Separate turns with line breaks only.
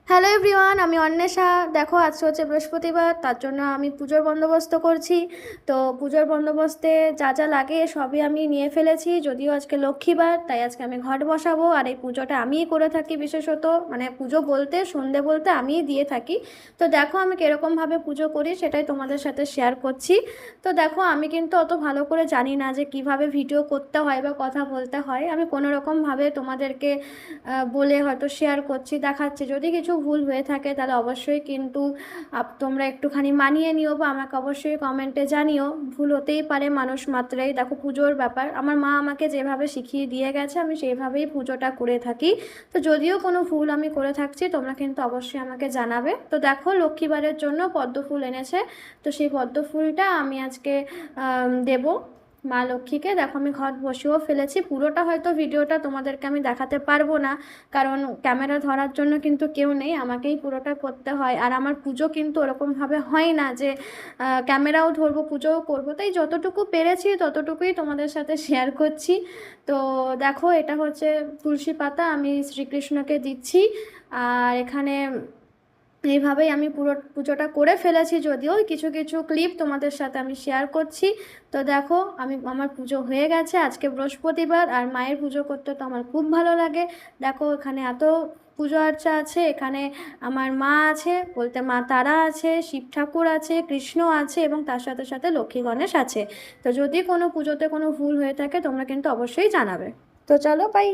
Hello everyone, আমি অন্বেষা। দেখো আজকে হচ্ছে বৃহস্পতিবার, তার জন্য আমি পুজোর বন্দোবস্ত করছি। তো পুজোর বন্দোবস্তে যা যা লাগে সবই আমি নিয়ে ফেলেছি। যদিও আজকে লক্ষ্মীবার, তাই আজকে আমি ঘট বসাবো। আর এই পুজোটা আমিই করে থাকি, বিশেষত মানে পুজো বলতে সন্ধে বলতে আমিই দিয়ে থাকি। তো দেখো আমি কীরকমভাবে পুজো করি সেটাই তোমাদের সাথে শেয়ার করছি। তো দেখো আমি কিন্তু অত ভালো করে জানি না যে কিভাবে ভিডিও করতে হয় বা কথা বলতে হয়। আমি কোনো রকমভাবে তোমাদেরকে বলে হয়তো শেয়ার করছি, দেখাচ্ছি। যদি কিছু ভুল হয়ে থাকে তাহলে অবশ্যই কিন্তু তোমরা একটুখানি মানিয়ে নিও বা আমাকে অবশ্যই কমেন্টে জানিও। ভুল হতেই পারে, মানুষ মাত্রাই। দেখো পুজোর ব্যাপার, আমার মা আমাকে যেভাবে শিখিয়ে দিয়ে গেছে আমি সেইভাবেই পুজোটা করে থাকি। তো যদিও কোনো ভুল আমি করে থাকছি তোমরা কিন্তু অবশ্যই আমাকে জানাবে। তো দেখো লক্ষ্মীবারের জন্য পদ্ম ফুল এনেছে, তো সেই পদ্ম ফুলটা আমি আজকে দেবো মা লক্ষ্মীকে। দেখো আমি ঘট বসেও ফেলেছি। পুরোটা হয়তো ভিডিওটা তোমাদেরকে আমি দেখাতে পারবো না, কারণ ক্যামেরা ধরার জন্য কিন্তু কেউ নেই, আমাকেই পুরোটা করতে হয়। আর আমার পুজো কিন্তু ওরকমভাবে হয় না যে ক্যামেরাও ধরবো পুজোও করবো, তাই যতটুকু পেরেছি ততটুকুই তোমাদের সাথে শেয়ার করছি। তো দেখো এটা হচ্ছে তুলসী পাতা, আমি শ্রীকৃষ্ণকে দিচ্ছি। আর এখানে এইভাবেই আমি পুরো পুজোটা করে ফেলেছি, যদিও কিছু কিছু ক্লিপ তোমাদের সাথে আমি শেয়ার করছি। তো দেখো আমার পুজো হয়ে গেছে। আজকে বৃহস্পতিবার, আর মায়ের পুজো করতে তো আমার খুব ভালো লাগে। দেখো এখানে এত পুজো আর্চা আছে, এখানে আমার মা আছে, বলতে মা তারা আছে, শিব ঠাকুর আছে, কৃষ্ণ আছে, এবং তার সাথে সাথে লক্ষ্মী গণেশ আছে। তো যদি কোনো পুজোতে কোনো ভুল হয়ে থাকে তোমরা কিন্তু অবশ্যই জানাবে। তো চলো বাই।